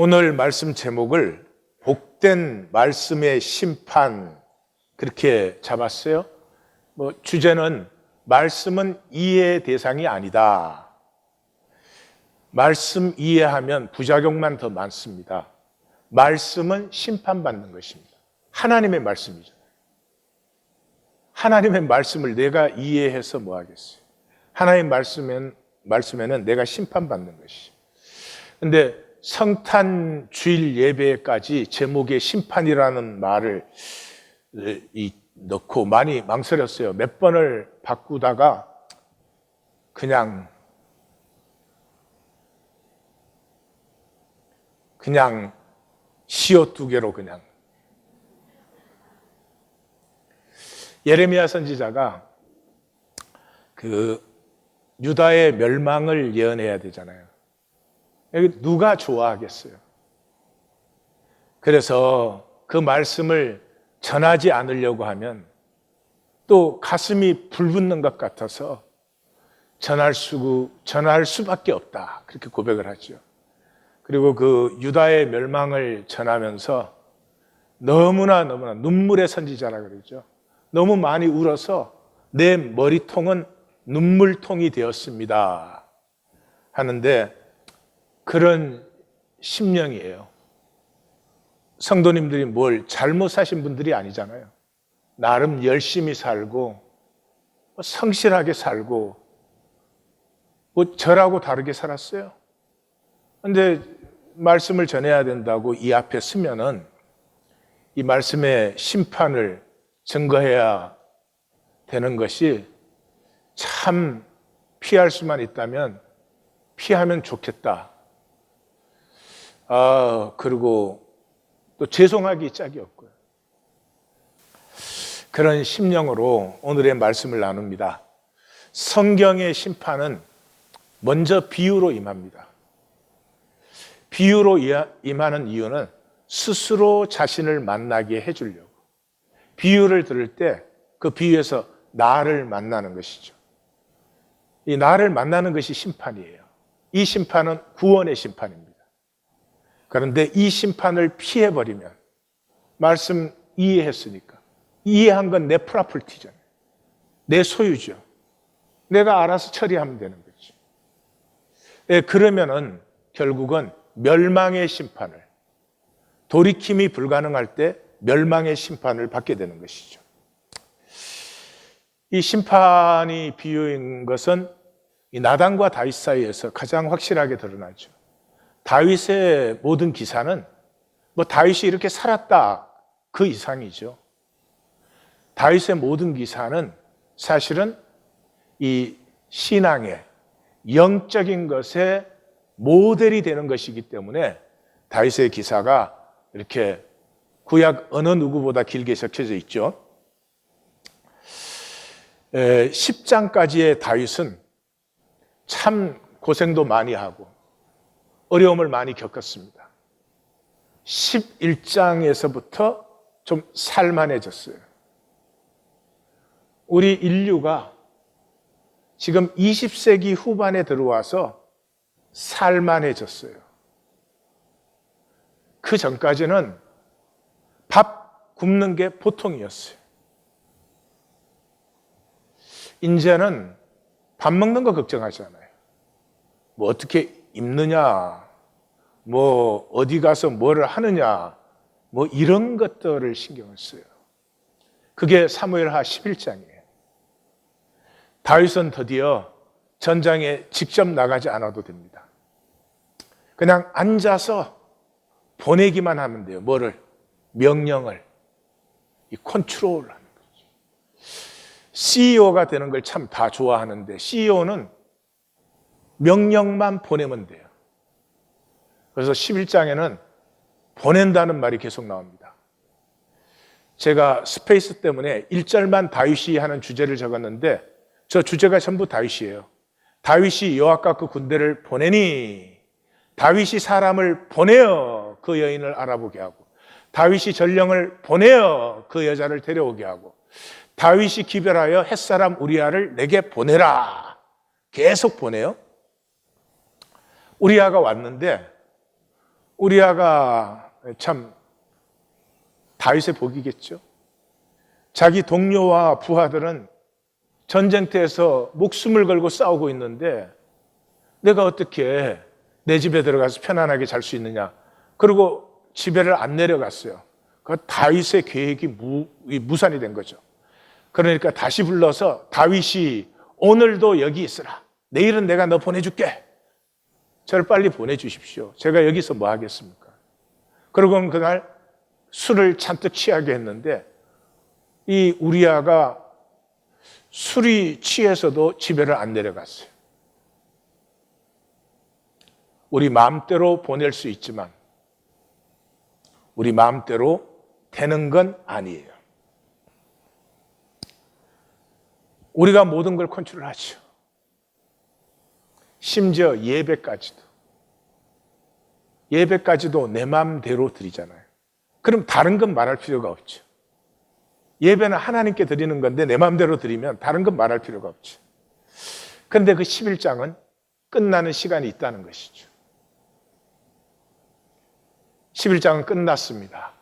오늘 말씀 제목을 복된 말씀의 심판 그렇게 잡았어요. 주제는 말씀은 이해의 대상이 아니다. 말씀 이해하면 부작용만 더 많습니다. 말씀은 심판받는 것입니다. 하나님의 말씀이잖아요. 하나님의 말씀을 내가 이해해서 뭐 하겠어요? 하나님의 말씀에는 내가 심판받는 것이죠. 근데 성탄 주일 예배까지 제목에 심판이라는 말을 넣고 많이 망설였어요. 몇 번을 바꾸다가 그냥 시옷 두 개로 그냥. 예레미야 선지자가 유다의 멸망을 예언해야 되잖아요. 여기 누가 좋아하겠어요? 그래서 그 말씀을 전하지 않으려고 하면 또 가슴이 불붙는 것 같아서 전할 수밖에 없다. 그렇게 고백을 하죠. 그리고 그 유다의 멸망을 전하면서 너무나 눈물의 선지자라 그러죠. 너무 많이 울어서 내 머리통은 눈물통이 되었습니다. 하는데 그런 심령이에요. 성도님들이 뭘 잘못 사신 분들이 아니잖아요. 나름 열심히 살고 성실하게 살고 저라고 다르게 살았어요. 그런데 말씀을 전해야 된다고 이 앞에 서면은 이 말씀의 심판을 증거해야 되는 것이 참 피할 수만 있다면 피하면 좋겠다. 그리고 또 죄송하기 짝이 없고요. 그런 심령으로 오늘의 말씀을 나눕니다. 성경의 심판은 먼저 비유로 임합니다. 비유로 임하는 이유는 스스로 자신을 만나게 해주려고. 비유를 들을 때 그 비유에서 나를 만나는 것이죠. 이 나를 만나는 것이 심판이에요. 이 심판은 구원의 심판입니다. 그런데 이 심판을 피해버리면 말씀 이해했으니까 이해한 건 내 프라플티잖아요. 내 소유죠. 내가 알아서 처리하면 되는 거죠. 그러면은 결국은 멸망의 심판을, 돌이킴이 불가능할 때 멸망의 심판을 받게 되는 것이죠. 이 심판이 비유인 것은 이 나단과 다윗 사이에서 가장 확실하게 드러나죠. 다윗의 모든 기사는 다윗이 이렇게 살았다 그 이상이죠. 다윗의 모든 기사는 사실은 이 신앙의 영적인 것의 모델이 되는 것이기 때문에 다윗의 기사가 이렇게 구약 어느 누구보다 길게 적혀져 있죠. 10장까지의 다윗은 참 고생도 많이 하고 어려움을 많이 겪었습니다. 11장에서부터 좀 살만해졌어요. 우리 인류가 지금 20세기 후반에 들어와서 살만해졌어요. 그 전까지는 밥 굶는 게 보통이었어요. 이제는 밥 먹는 거 걱정하잖아요. 어떻게 입느냐, 어디 가서 뭐를 하느냐, 이런 것들을 신경을 써요. 그게 사무엘하 11장이에요. 다윗은 드디어 전장에 직접 나가지 않아도 됩니다. 그냥 앉아서 보내기만 하면 돼요. 명령을. 이 컨트롤을 하는 거죠. CEO가 되는 걸 참 다 좋아하는데 CEO는 명령만 보내면 돼요. 그래서 11장에는 보낸다는 말이 계속 나옵니다. 제가 스페이스 때문에 1절만 다윗이 하는 주제를 적었는데 저 주제가 전부 다윗이에요. 다윗이 여호와과 그 군대를 보내니 다윗이 사람을 보내어 그 여인을 알아보게 하고 다윗이 전령을 보내어 그 여자를 데려오게 하고 다윗이 기별하여 햇사람 우리아를 내게 보내라. 계속 보내요. 우리아가 왔는데 우리아가 참 다윗의 복이겠죠. 자기 동료와 부하들은 전쟁터에서 목숨을 걸고 싸우고 있는데 내가 어떻게 내 집에 들어가서 편안하게 잘 수 있느냐. 그리고 집에를 안 내려갔어요. 그 다윗의 계획이 무산이 된 거죠. 그러니까 다시 불러서 다윗이 오늘도 여기 있으라. 내일은 내가 너 보내줄게. 저를 빨리 보내주십시오. 제가 여기서 뭐 하겠습니까? 그러고는 그날 술을 잔뜩 취하게 했는데 이 우리아가 술이 취해서도 집에를 안 내려갔어요. 우리 마음대로 보낼 수 있지만 우리 마음대로 되는 건 아니에요. 우리가 모든 걸 컨트롤하죠. 심지어 예배까지도 내 마음대로 드리잖아요. 그럼 다른 건 말할 필요가 없죠. 예배는 하나님께 드리는 건데 내 마음대로 드리면 다른 건 말할 필요가 없죠. 그런데 그 11장은 끝나는 시간이 있다는 것이죠. 11장은 끝났습니다.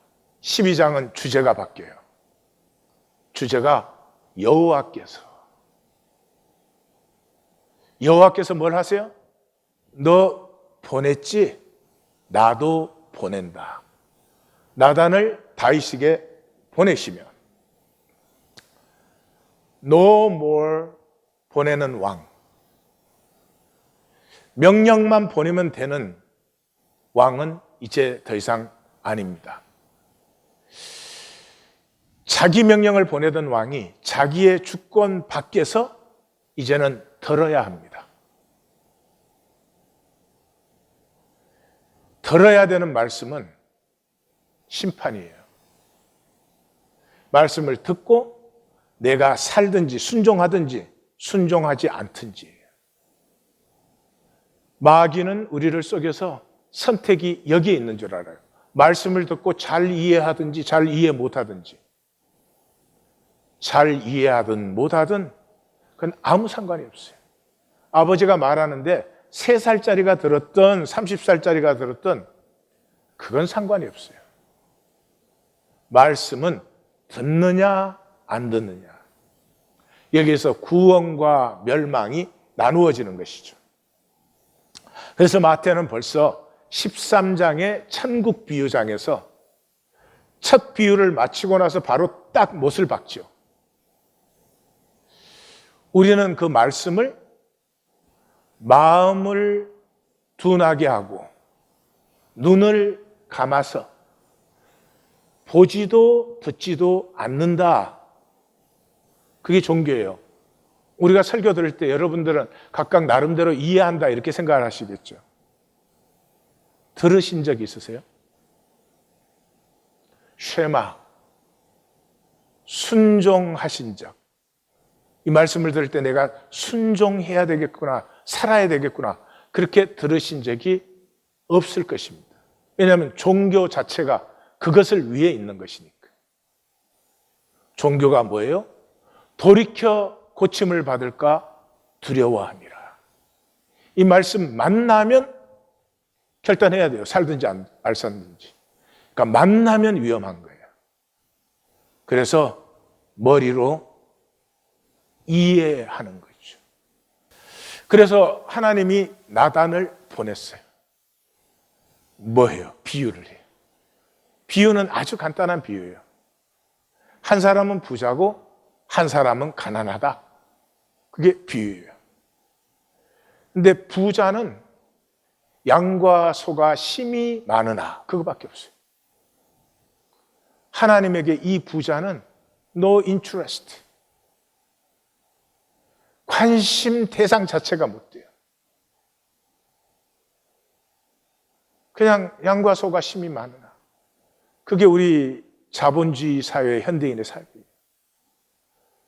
12장은 주제가 바뀌어요. 주제가 여호와께서 뭘 하세요? 너 보냈지? 나도 보낸다. 나단을 다윗에게 보내시면 No more 보내는 왕. 명령만 보내면 되는 왕은 이제 더 이상 아닙니다. 자기 명령을 보내던 왕이 자기의 주권 밖에서 이제는 들어야 합니다. 들어야 되는 말씀은 심판이에요. 말씀을 듣고 내가 살든지 순종하든지 순종하지 않든지. 마귀는 우리를 속여서 선택이 여기에 있는 줄 알아요. 말씀을 듣고 잘 이해하든지 잘 이해 못하든지. 잘 이해하든 못하든 그건 아무 상관이 없어요. 아버지가 말하는데 3살짜리가 들었던 30살짜리가 들었던 그건 상관이 없어요. 말씀은 듣느냐 안 듣느냐. 여기에서 구원과 멸망이 나누어지는 것이죠. 그래서 마태는 벌써 13장의 천국 비유장에서 첫 비유를 마치고 나서 바로 딱 못을 박죠. 우리는 그 말씀을 마음을 둔하게 하고 눈을 감아서 보지도 듣지도 않는다. 그게 종교예요. 우리가 설교 들을 때 여러분들은 각각 나름대로 이해한다 이렇게 생각을 하시겠죠. 들으신 적 있으세요? 쉐마, 순종하신 적. 이 말씀을 들을 때 내가 순종해야 되겠구나, 살아야 되겠구나, 그렇게 들으신 적이 없을 것입니다. 왜냐하면 종교 자체가 그것을 위해 있는 것이니까. 종교가 뭐예요? 돌이켜 고침을 받을까 두려워함이라. 이 말씀 만나면 결단해야 돼요. 살든지 안 살든지. 그러니까 만나면 위험한 거예요. 그래서 머리로 이해하는 거죠. 그래서 하나님이 나단을 보냈어요. 뭐예요? 비유를 해요. 비유는 아주 간단한 비유예요. 한 사람은 부자고 한 사람은 가난하다. 그게 비유예요. 근데 부자는 양과 소가 심이 많으나 그거밖에 없어요. 하나님에게 이 부자는 no interest. 관심 대상 자체가 못 돼요. 그냥 양과 소가 심이 많으나. 그게 우리 자본주의 사회의 현대인의 삶이에요.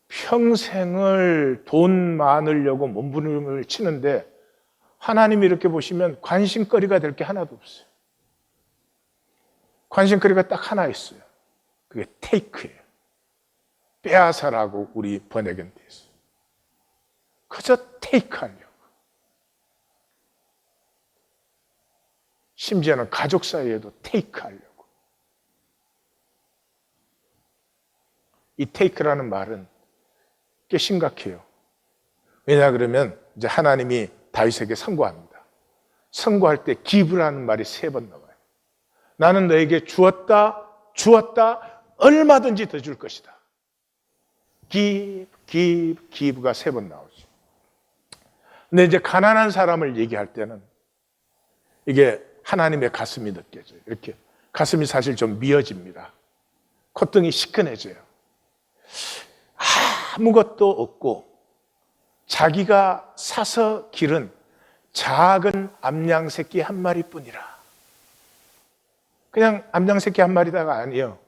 평생을 돈 많으려고 몸부림을 치는데 하나님이 이렇게 보시면 관심거리가 될 게 하나도 없어요. 관심거리가 딱 하나 있어요. 그게 테이크예요. 빼앗아라고 우리 번역은 돼 있어요. 그저 테이크하려고. 심지어는 가족 사이에도 테이크하려고. 이 테이크라는 말은 꽤 심각해요. 왜냐 그러면 이제 하나님이 다윗에게 선고합니다. 선고할 때 기브라는 말이 3번 나와요. 나는 너에게 주었다, 얼마든지 더 줄 것이다. 기브가 3번 나오죠. 근데 이제 가난한 사람을 얘기할 때는 이게 하나님의 가슴이 느껴져요. 이렇게 가슴이 사실 좀 미어집니다. 콧등이 시큰해져요. 아무것도 없고 자기가 사서 기른 작은 암양 새끼 한 마리뿐이라. 그냥 암양 새끼 한 마리다가 아니에요.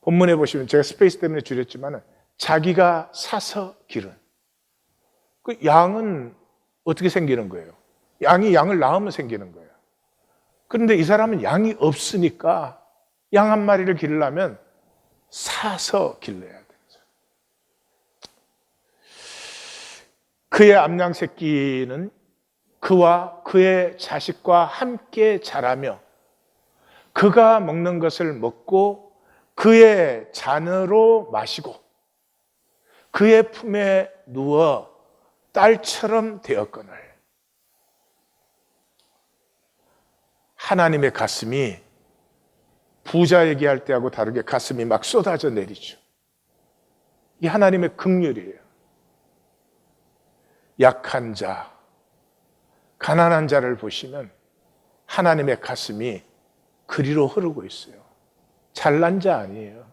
본문에 보시면 제가 스페이스 때문에 줄였지만 자기가 사서 기른. 그 양은 어떻게 생기는 거예요? 양이 양을 낳으면 생기는 거예요. 그런데 이 사람은 양이 없으니까 양 한 마리를 기르려면 사서 길러야 돼요. 그의 암양 새끼는 그와 그의 자식과 함께 자라며 그가 먹는 것을 먹고 그의 잔으로 마시고 그의 품에 누워 딸처럼 되었거늘. 하나님의 가슴이 부자 얘기할 때하고 다르게 가슴이 막 쏟아져 내리죠. 이 하나님의 긍휼이에요. 약한 자, 가난한 자를 보시면 하나님의 가슴이 그리로 흐르고 있어요. 잘난 자 아니에요.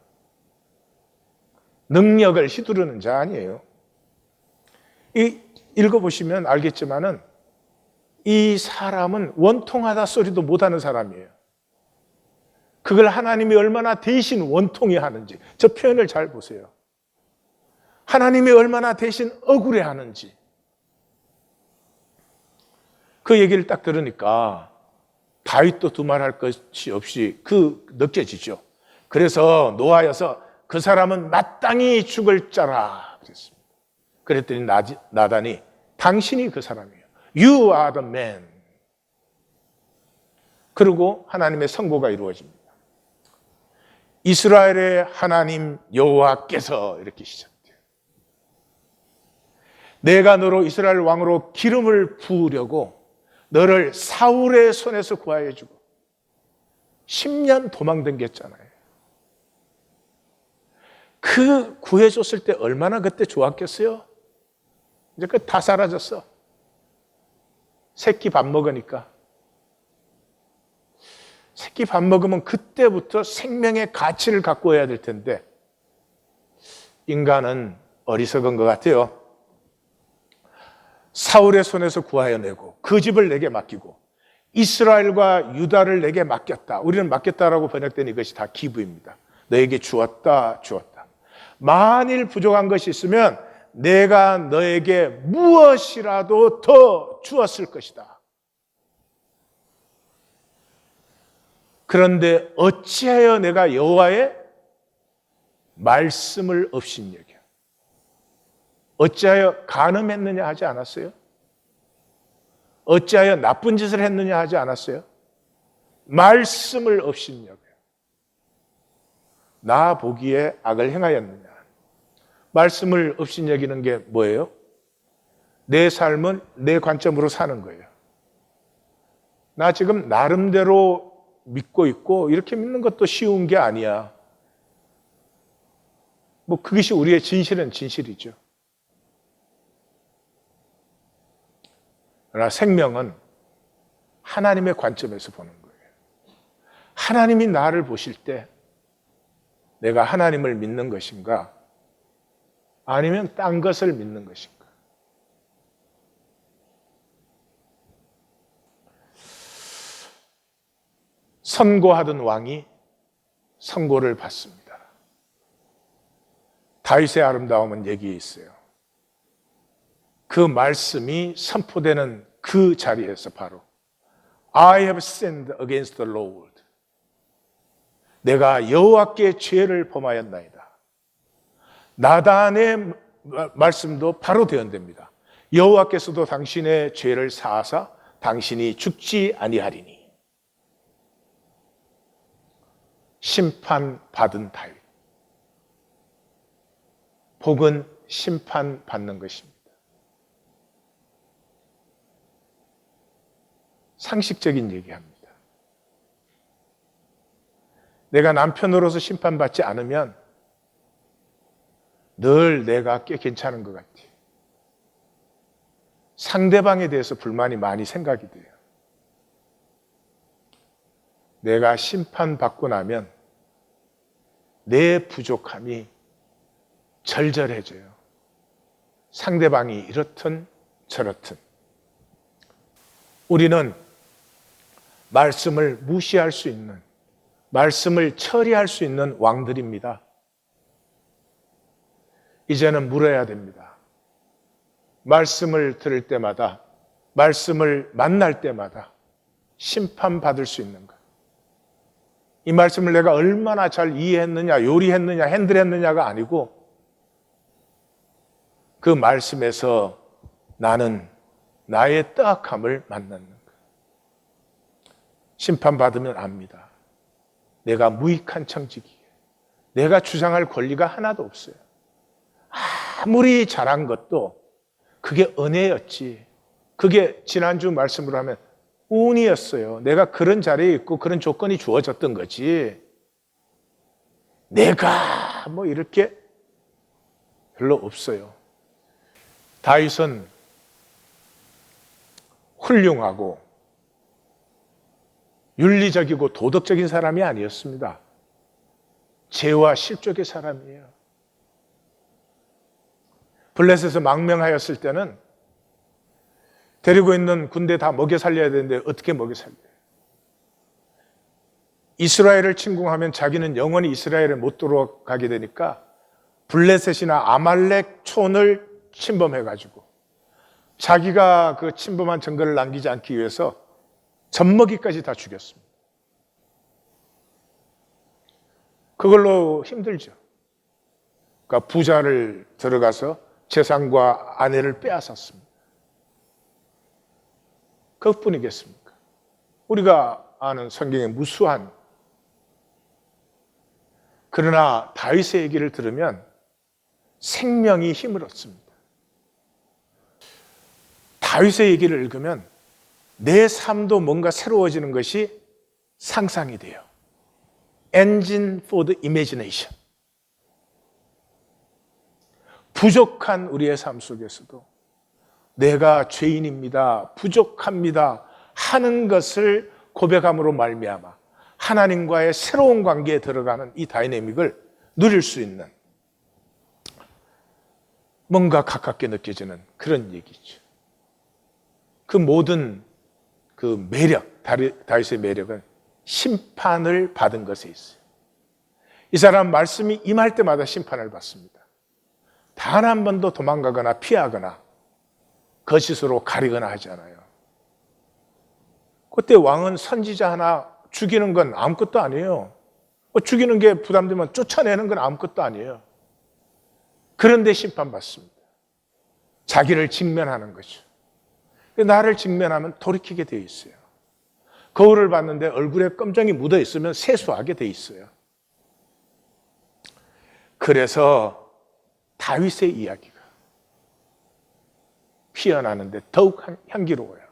능력을 휘두르는 자 아니에요. 읽어보시면 알겠지만은 이 사람은 원통하다 소리도 못하는 사람이에요. 그걸 하나님이 얼마나 대신 원통해 하는지 저 표현을 잘 보세요. 하나님이 얼마나 대신 억울해 하는지 그 얘기를 딱 들으니까 다윗도 두말할 것이 없이 느껴지죠. 그래서 노하여서 그 사람은 마땅히 죽을 자라 그랬습니다. 그랬더니 나단이 당신이 그 사람이에요. You are the man. 그리고 하나님의 선고가 이루어집니다. 이스라엘의 하나님 여호와께서 이렇게 시작돼요. 내가 너로 이스라엘 왕으로 기름을 부으려고 너를 사울의 손에서 구하여 주고 10년 도망다녔잖아요. 그 구해줬을 때 얼마나 그때 좋았겠어요? 이제 그 다 사라졌어. 새끼 밥 먹으니까. 새끼 밥 먹으면 그때부터 생명의 가치를 갖고 해야 될 텐데 인간은 어리석은 것 같아요. 사울의 손에서 구하여 내고 그 집을 내게 맡기고 이스라엘과 유다를 내게 맡겼다. 우리는 맡겼다라고 번역된 이것이 다 기브입니다. 너에게 주었다. 만일 부족한 것이 있으면 내가 너에게 무엇이라도 더 주었을 것이다. 그런데 어찌하여 내가 여호와의 말씀을 업신여겨? 어찌하여 간음했느냐 하지 않았어요? 어찌하여 나쁜 짓을 했느냐 하지 않았어요? 말씀을 업신여겨. 나 보기에 악을 행하였느냐? 말씀을 업신여기는 게 뭐예요? 내 삶은 내 관점으로 사는 거예요. 나 지금 나름대로 믿고 있고 이렇게 믿는 것도 쉬운 게 아니야. 뭐 그것이 우리의 진실은 진실이죠. 그러나 생명은 하나님의 관점에서 보는 거예요. 하나님이 나를 보실 때 내가 하나님을 믿는 것인가? 아니면 딴 것을 믿는 것인가? 선고하던 왕이 선고를 받습니다. 다윗의 아름다움은 여기에 있어요. 그 말씀이 선포되는 그 자리에서 바로 I have sinned against the Lord. 내가 여호와께 죄를 범하였나이다. 나단의 말씀도 바로 대언됩니다. 여호와께서도 당신의 죄를 사하사 당신이 죽지 아니하리니. 심판받은 다윗. 복은 심판받는 것입니다. 상식적인 얘기합니다. 내가 남편으로서 심판받지 않으면 늘 내가 꽤 괜찮은 것 같아. 상대방에 대해서 불만이 많이 생각이 돼요. 내가 심판받고 나면 내 부족함이 절절해져요. 상대방이 이렇든 저렇든. 우리는 말씀을 무시할 수 있는, 말씀을 처리할 수 있는 왕들입니다. 이제는 물어야 됩니다. 말씀을 들을 때마다, 말씀을 만날 때마다 심판받을 수 있는가? 이 말씀을 내가 얼마나 잘 이해했느냐, 요리했느냐, 핸들했느냐가 아니고 그 말씀에서 나는 나의 떡함을 만나는 것. 심판받으면 압니다. 내가 무익한 청지기에 내가 주장할 권리가 하나도 없어요. 아무리 잘한 것도 그게 은혜였지. 그게 지난주 말씀으로 하면 운이었어요. 내가 그런 자리에 있고 그런 조건이 주어졌던 거지. 내가 뭐 이렇게 별로 없어요. 다윗은 훌륭하고 윤리적이고 도덕적인 사람이 아니었습니다. 죄와 실족의 사람이에요. 블레셋에서 망명하였을 때는 데리고 있는 군대 다 먹여 살려야 되는데 어떻게 먹여 살려요? 이스라엘을 침공하면 자기는 영원히 이스라엘에 못 들어가게 되니까 블레셋이나 아말렉 촌을 침범해가지고 자기가 그 침범한 증거를 남기지 않기 위해서 젖먹이까지 다 죽였습니다. 그걸로 힘들죠. 그러니까 부자를 들어가서 재산과 아내를 빼앗았습니다. 그것뿐이겠습니까? 우리가 아는 성경의 무수한, 그러나 다윗의 얘기를 들으면 생명이 힘을 얻습니다. 다윗의 얘기를 읽으면 내 삶도 뭔가 새로워지는 것이 상상이 돼요. Engine for the imagination. 부족한 우리의 삶 속에서도 내가 죄인입니다, 부족합니다 하는 것을 고백함으로 말미암아 하나님과의 새로운 관계에 들어가는 이 다이내믹을 누릴 수 있는, 뭔가 가깝게 느껴지는 그런 얘기죠. 그 모든 그 매력, 다윗의 매력은 심판을 받은 것에 있어요. 이 사람 말씀이 임할 때마다 심판을 받습니다. 단 한 번도 도망가거나 피하거나 거짓으로 가리거나 하지 않아요. 그때 왕은 선지자 하나 죽이는 건 아무것도 아니에요. 죽이는 게 부담되면 쫓아내는 건 아무것도 아니에요. 그런데 심판받습니다. 자기를 직면하는 거죠. 나를 직면하면 돌이키게 되어 있어요. 거울을 봤는데 얼굴에 껌정이 묻어 있으면 세수하게 되어 있어요. 그래서 다윗의 이야기가 피어나는데 더욱 향기로워요.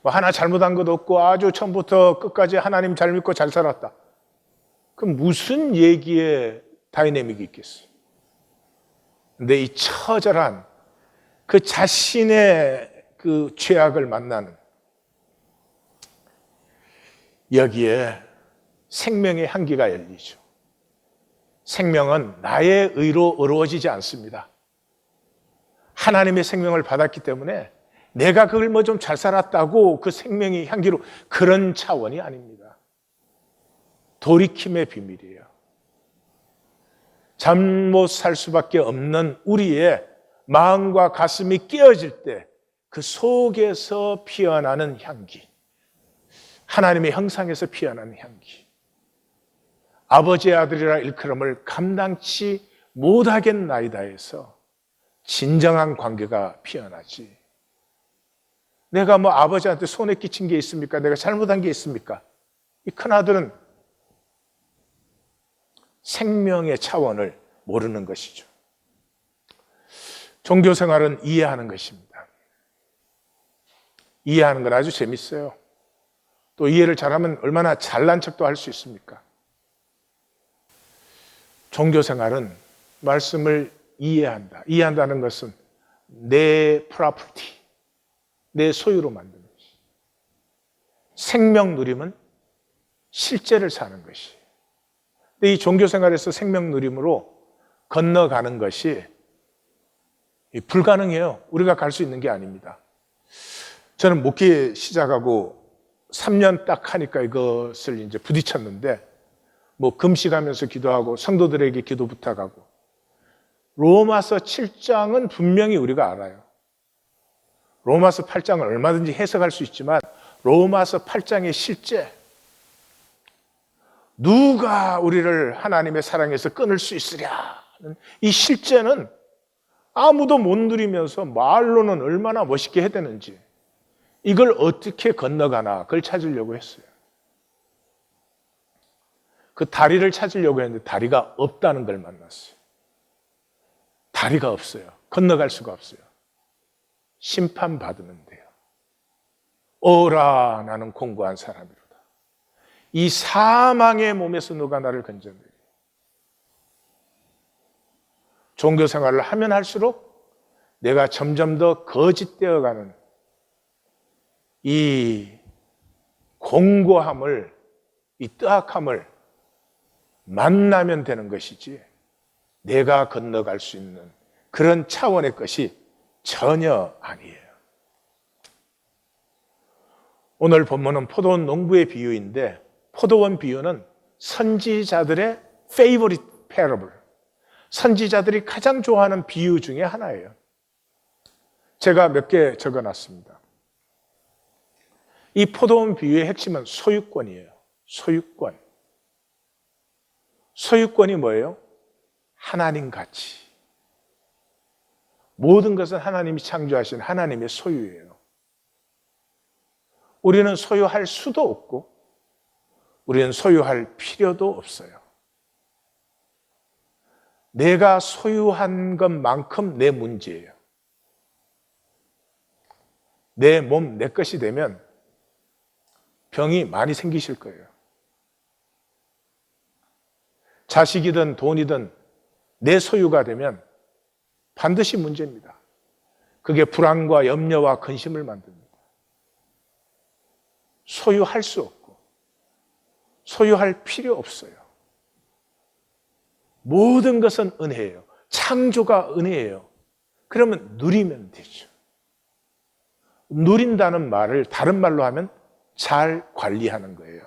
뭐 하나 잘못한 것도 없고 아주 처음부터 끝까지 하나님 잘 믿고 잘 살았다. 그럼 무슨 얘기에 다이내믹이 있겠어요? 근데 이 처절한 그 자신의 그 죄악을 만나는, 여기에 생명의 향기가 열리죠. 생명은 나의 의로 이루어지지 않습니다. 하나님의 생명을 받았기 때문에 내가 그걸 뭐 좀 잘 살았다고 그 생명의 향기로, 그런 차원이 아닙니다. 돌이킴의 비밀이에요. 잠 못 살 수밖에 없는 우리의 마음과 가슴이 깨어질 때 그 속에서 피어나는 향기, 하나님의 형상에서 피어나는 향기, 아버지의 아들이라 일컬음을 감당치 못하겠나이다 해서 진정한 관계가 피어나지. 내가 뭐 아버지한테 손에 끼친 게 있습니까? 내가 잘못한 게 있습니까? 이 큰아들은 생명의 차원을 모르는 것이죠. 종교 생활은 이해하는 것입니다. 이해하는 건 아주 재밌어요. 또 이해를 잘하면 얼마나 잘난 척도 할 수 있습니까? 종교 생활은 말씀을 이해한다. 이해한다는 것은 내 프로퍼티, 내 소유로 만드는 것이. 생명 누림은 실제를 사는 것이. 근데 이 종교 생활에서 생명 누림으로 건너가는 것이 불가능해요. 우리가 갈 수 있는 게 아닙니다. 저는 목회 시작하고 3년 딱 하니까 이것을 이제 부딪혔는데, 뭐 금식하면서 기도하고 성도들에게 기도 부탁하고, 로마서 7장은 분명히 우리가 알아요. 로마서 8장을 얼마든지 해석할 수 있지만 로마서 8장의 실제, 누가 우리를 하나님의 사랑에서 끊을 수 있으랴는 이 실제는 아무도 못 누리면서 말로는 얼마나 멋있게 해대는지, 이걸 어떻게 건너가나 그걸 찾으려고 했어요. 그 다리를 찾으려고 했는데 다리가 없다는 걸 만났어요. 다리가 없어요. 건너갈 수가 없어요. 심판받으면 돼요. 오라, 나는 공고한 사람이로다. 이 사망의 몸에서 누가 나를 건져내리. 종교 생활을 하면 할수록 내가 점점 더 거짓되어가는 이 공고함을, 이 뜨악함을 만나면 되는 것이지, 내가 건너갈 수 있는 그런 차원의 것이 전혀 아니에요. 오늘 본문은 포도원 농부의 비유인데, 포도원 비유는 선지자들의 favorite parable, 선지자들이 가장 좋아하는 비유 중에 하나예요. 제가 몇 개 적어놨습니다. 이 포도원 비유의 핵심은 소유권이에요. 소유권. 소유권이 뭐예요? 하나님 가치. 모든 것은 하나님이 창조하신 하나님의 소유예요. 우리는 소유할 수도 없고 우리는 소유할 필요도 없어요. 내가 소유한 것만큼 내 문제예요. 내 몸, 내 것이 되면 병이 많이 생기실 거예요. 자식이든 돈이든 내 소유가 되면 반드시 문제입니다. 그게 불안과 염려와 근심을 만듭니다. 소유할 수 없고 소유할 필요 없어요. 모든 것은 은혜예요. 창조가 은혜예요. 그러면 누리면 되죠. 누린다는 말을 다른 말로 하면 잘 관리하는 거예요.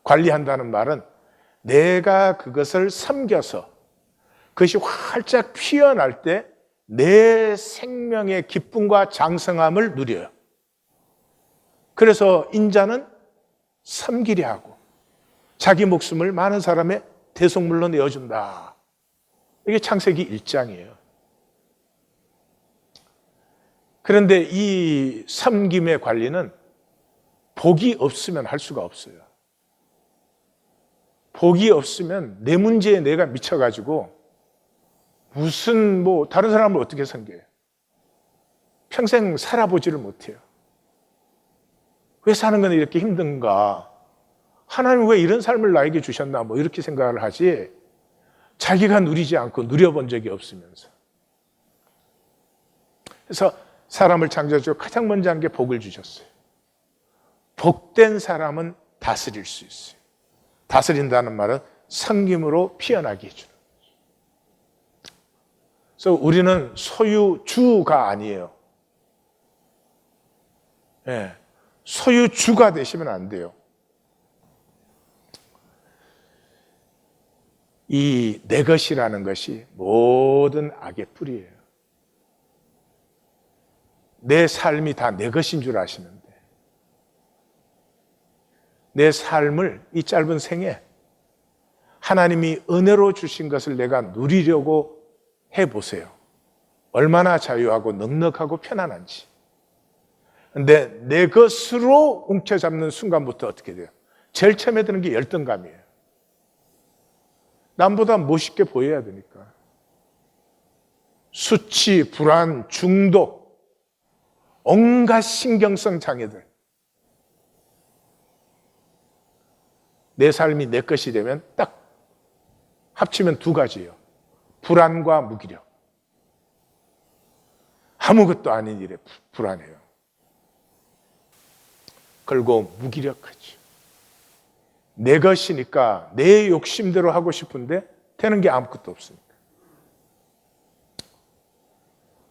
관리한다는 말은 내가 그것을 섬겨서 그것이 활짝 피어날 때 내 생명의 기쁨과 장성함을 누려요. 그래서 인자는 섬기려 하고 자기 목숨을 많은 사람의 대속물로 내어준다. 이게 창세기 1장이에요. 그런데 이 섬김의 관리는 복이 없으면 할 수가 없어요. 복이 없으면 내 문제에 내가 미쳐가지고 무슨 다른 사람을 어떻게 섬겨요? 평생 살아보지를 못해요. 왜 사는 건 이렇게 힘든가? 하나님 왜 이런 삶을 나에게 주셨나? 이렇게 생각을 하지, 자기가 누리지 않고 누려본 적이 없으면서. 그래서 사람을 창조하시고 가장 먼저 한 게 복을 주셨어요. 복된 사람은 다스릴 수 있어요. 다스린다는 말은 섬김으로 피어나게 해주는 거죠. 그래서 우리는 소유주가 아니에요. 네. 소유주가 되시면 안 돼요. 이 내 것이라는 것이 모든 악의 뿌리예요. 내 삶이 다 내 것인 줄 아시는데, 내 삶을 이 짧은 생에 하나님이 은혜로 주신 것을 내가 누리려고 해보세요. 얼마나 자유하고 넉넉하고 편안한지. 근데 내 것으로 움켜잡는 순간부터 어떻게 돼요? 제일 처음에 드는 게 열등감이에요. 남보다 멋있게 보여야 되니까. 수치, 불안, 중독, 온갖 신경성 장애들. 내 삶이 내 것이 되면 딱 합치면 두 가지예요. 불안과 무기력. 아무것도 아닌 일에 불안해요. 그리고 무기력하죠. 내 것이니까 내 욕심대로 하고 싶은데 되는 게 아무것도 없으니까.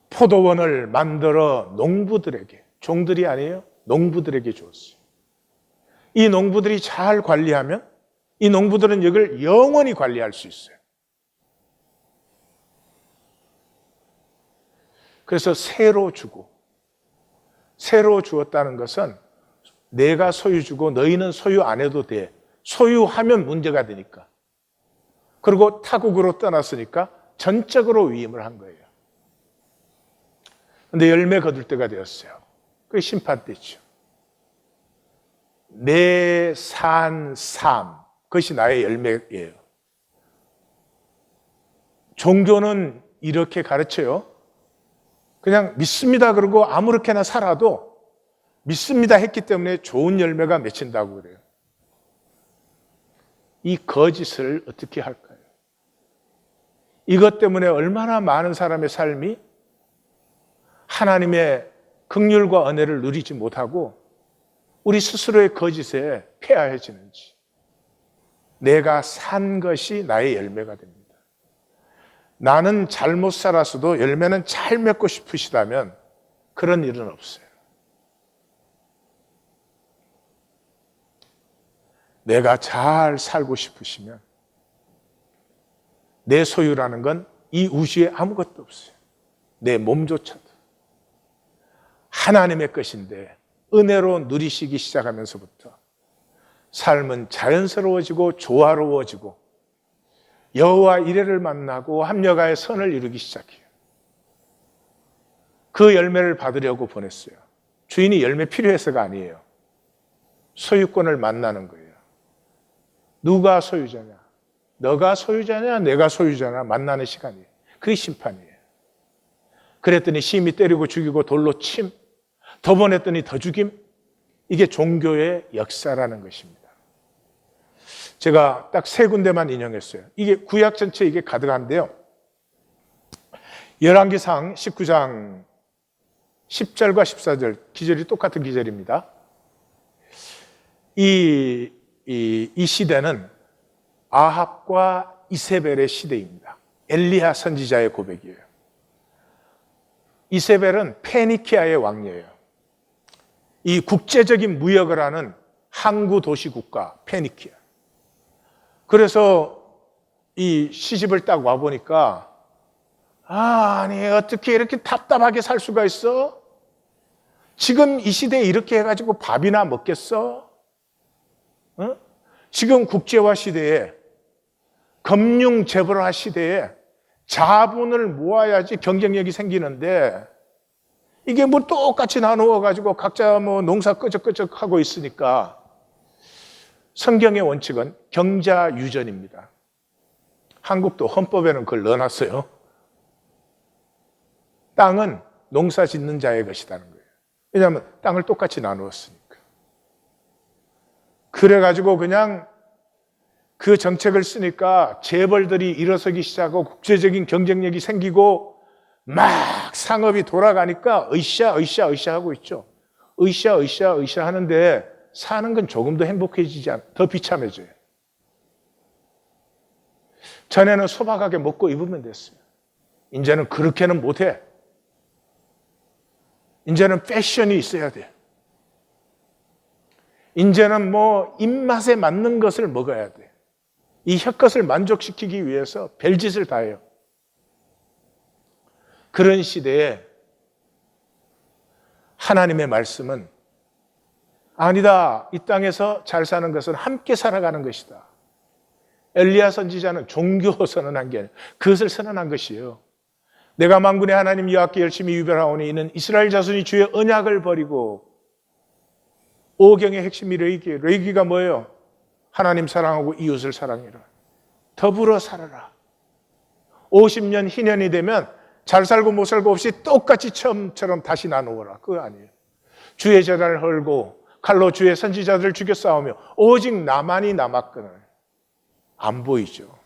포도원을 만들어 농부들에게, 종들이 아니에요, 농부들에게 줬어요. 이 농부들이 잘 관리하면 이 농부들은 이걸 영원히 관리할 수 있어요. 그래서 새로 주고, 새로 주었다는 것은 내가 소유주고 너희는 소유 안 해도 돼. 소유하면 문제가 되니까. 그리고 타국으로 떠났으니까 전적으로 위임을 한 거예요. 근데 열매 거둘 때가 되었어요. 그게 심판 때죠. 내 산 삶, 그것이 나의 열매예요. 종교는 이렇게 가르쳐요. 그냥 믿습니다 그러고 아무렇게나 살아도 믿습니다 했기 때문에 좋은 열매가 맺힌다고 그래요. 이 거짓을 어떻게 할까요? 이것 때문에 얼마나 많은 사람의 삶이 하나님의 긍휼과 은혜를 누리지 못하고 우리 스스로의 거짓에 폐하해지는지. 내가 산 것이 나의 열매가 됩니다. 나는 잘못 살았어도 열매는 잘 맺고 싶으시다면 그런 일은 없어요. 내가 잘 살고 싶으시면 내 소유라는 건 이 우주에 아무것도 없어요. 내 몸조차도. 하나님의 것인데 은혜로 누리시기 시작하면서부터 삶은 자연스러워지고 조화로워지고 여호와 이레를 만나고 합력하여 선을 이루기 시작해요. 그 열매를 받으려고 보냈어요. 주인이 열매 필요해서가 아니에요. 소유권을 만나는 거예요. 누가 소유자냐? 너가 소유자냐? 내가 소유자냐? 만나는 시간이에요. 그게 심판이에요. 그랬더니 심히 때리고 죽이고 돌로 침, 더 보냈더니 더 죽임. 이게 종교의 역사라는 것입니다. 제가 딱 세 군데만 인용했어요. 이게 구약 전체 이게 가득한데요. 열왕기상 19장 10절과 14절 기절이 똑같은 기절입니다. 이 시대는 아합과 이세벨의 시대입니다. 엘리야 선지자의 고백이에요. 이세벨은 페니키아의 왕이에요. 이 국제적인 무역을 하는 항구 도시 국가 페니키아. 그래서 이 시집을 딱 와보니까 아니 어떻게 이렇게 답답하게 살 수가 있어? 지금 이 시대에 이렇게 해가지고 밥이나 먹겠어? 어? 지금 국제화 시대에 금융 재벌화 시대에 자본을 모아야지 경쟁력이 생기는데 이게 뭐 똑같이 나누어가지고 각자 뭐 농사 끄적끄적 하고 있으니까 성경의 원칙은 경자유전입니다. 한국도 헌법에는 그걸 넣어놨어요. 땅은 농사 짓는 자의 것이라는 거예요. 왜냐하면 땅을 똑같이 나누었으니까. 그래가지고 그냥 그 정책을 쓰니까 재벌들이 일어서기 시작하고 국제적인 경쟁력이 생기고 막 상업이 돌아가니까 으쌰 하고 있죠. 으쌰 하는데 사는 건 조금 더 행복해지지 않아. 더 비참해져요. 전에는 소박하게 먹고 입으면 됐어요. 이제는 그렇게는 못해. 이제는 패션이 있어야 돼. 이제는 뭐 입맛에 맞는 것을 먹어야 돼. 이 혀것을 만족시키기 위해서 별짓을 다 해요. 그런 시대에 하나님의 말씀은 아니다. 이 땅에서 잘 사는 것은 함께 살아가는 것이다. 엘리야 선지자는 종교 선언한 게 아니라 그것을 선언한 것이에요. 내가 만군의 하나님 여호와께 열심히 유별하오니 이는 이스라엘 자손이 주의 언약을 버리고 오경의 핵심이 레위기예요. 레위기가 뭐예요? 하나님 사랑하고 이웃을 사랑해라. 더불어 살아라. 50년 희년이 되면 잘 살고 못 살고 없이 똑같이 처음처럼 다시 나누어라. 그거 아니에요. 주의 제단을 헐고 칼로 주의 선지자들을 죽여 싸우며 오직 나만이 남았거늘. 안 보이죠.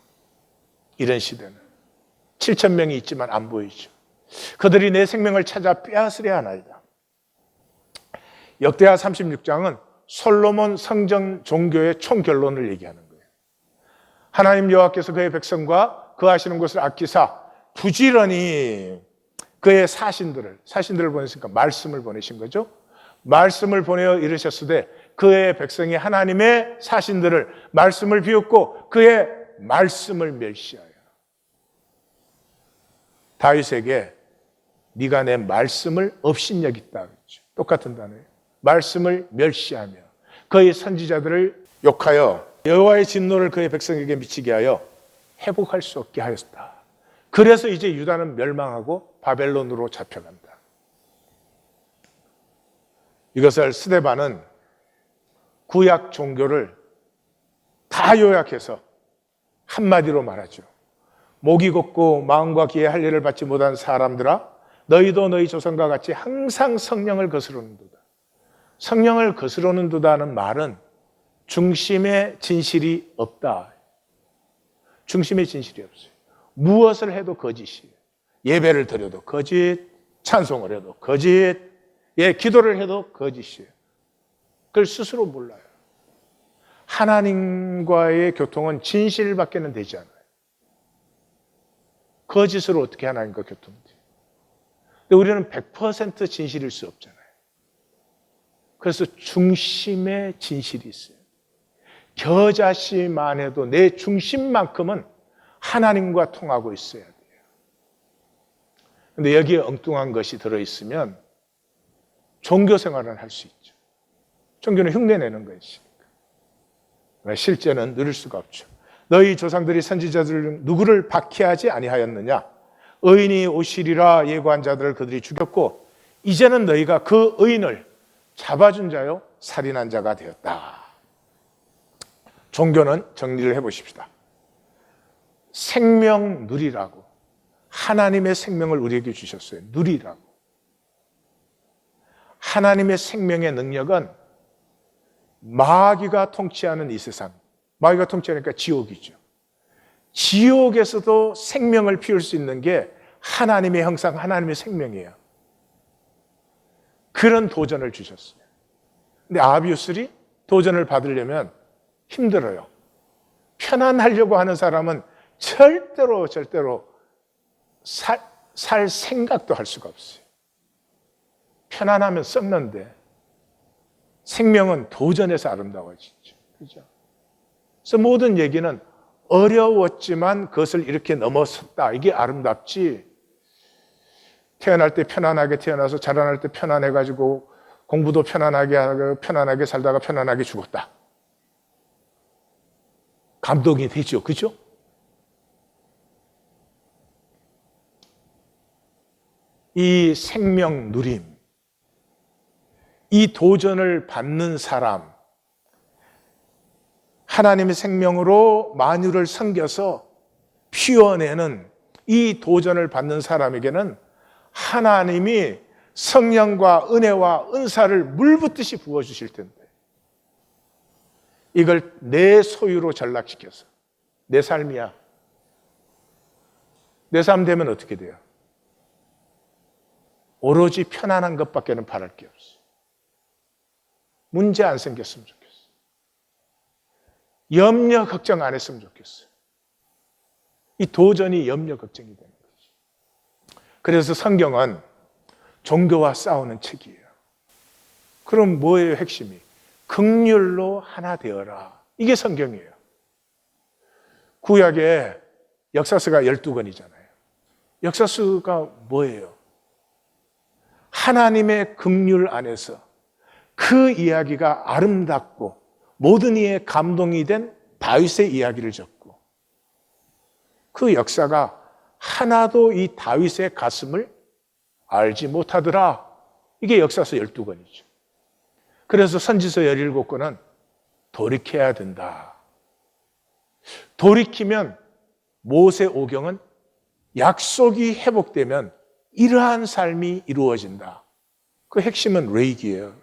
이런 시대는. 7천 명이 있지만 안 보이죠. 그들이 내 생명을 찾아 빼앗으려 하나이다. 역대하 36장은 솔로몬 성전 종교의 총결론을 얘기하는 거예요. 하나님 여호와께서 그의 백성과 거하시는 곳을 아끼사 부지런히 그의 사신들을 보내시니까 말씀을 보내신 거죠. 말씀을 보내어 이르셨으되 그의 백성이 하나님의 사신들을 말씀을 비웃고 그의 말씀을 멸시하여. 다윗에게 네가 내 말씀을 업신여겼다 그랬죠. 똑같은 단어예요. 말씀을 멸시하며 그의 선지자들을 욕하여 여호와의 진노를 그의 백성에게 미치게 하여 회복할 수 없게 하였다. 그래서 이제 유다는 멸망하고 바벨론으로 잡혀간다. 이것을 스데반은 구약 종교를 다 요약해서 한마디로 말하죠. 목이 곧고 마음과 귀에 할례를 받지 못한 사람들아, 너희도 너희 조상과 같이 항상 성령을 거스르는도다. 성령을 거스르는도다는 말은 중심의 진실이 없다. 중심의 진실이 없어요. 무엇을 해도 거짓이에요. 예배를 드려도 거짓, 찬송을 해도 거짓, 기도를 해도 거짓이에요. 그걸 스스로 몰라요. 하나님과의 교통은 진실밖에는 되지 않아요. 거짓으로 어떻게 하나님과 교통이 돼요? 근데 우리는 100% 진실일 수 없잖아요. 그래서 중심의 진실이 있어요. 겨자씨만 해도 내 중심만큼은 하나님과 통하고 있어야 돼요. 근데 여기에 엉뚱한 것이 들어있으면 종교 생활은 할 수 있죠. 종교는 흉내내는 것이니까. 실제는 누릴 수가 없죠. 너희 조상들이 선지자들 누구를 박해하지 아니하였느냐? 의인이 오시리라 예고한 자들을 그들이 죽였고 이제는 너희가 그 의인을 잡아준 자요 살인한 자가 되었다. 종교는 정리를 해보십시다. 생명 누리라고 하나님의 생명을 우리에게 주셨어요. 누리라고. 하나님의 생명의 능력은 마귀가 통치하는 이 세상, 마귀가 통치하니까 지옥이죠. 지옥에서도 생명을 피울 수 있는 게 하나님의 형상, 하나님의 생명이에요. 그런 도전을 주셨어요. 근데 아비우스리 도전을 받으려면 힘들어요. 편안하려고 하는 사람은 절대로 살 생각도 할 수가 없어요. 편안하면 썩는데 생명은 도전에서 아름다워지죠. 그죠? 그래서 모든 얘기는 어려웠지만 그것을 이렇게 넘어섰다. 이게 아름답지. 태어날 때 편안하게 태어나서 자라날 때 편안해가지고 공부도 편안하게 하고 편안하게 살다가 편안하게 죽었다. 감동이 되죠. 그죠? 이 생명 누림, 이 도전을 받는 사람, 하나님의 생명으로 만유를 섬겨서 피워내는 이 도전을 받는 사람에게는 하나님이 성령과 은혜와 은사를 물붓듯이 부어주실 텐데 이걸 내 소유로 전락시켜서 내 삶이야. 내 삶 되면 어떻게 돼요? 오로지 편안한 것밖에는 바랄 게 없어요. 문제 안 생겼으면 좋겠어요. 염려 걱정 안 했으면 좋겠어요. 이 도전이 염려 걱정이 되는 거죠. 그래서 성경은 종교와 싸우는 책이에요. 그럼 뭐예요 핵심이? 긍휼로 하나 되어라. 이게 성경이에요. 구약에 역사서가 12권이잖아요. 역사서가 뭐예요? 하나님의 긍휼 안에서 그 이야기가 아름답고 모든 이의 감동이 된 다윗의 이야기를 적고 그 역사가 하나도 이 다윗의 가슴을 알지 못하더라. 이게 역사서 12권이죠. 그래서 선지서 17권은 돌이켜야 된다. 돌이키면 모세 오경은 약속이 회복되면 이러한 삶이 이루어진다. 그 핵심은 레이기예요.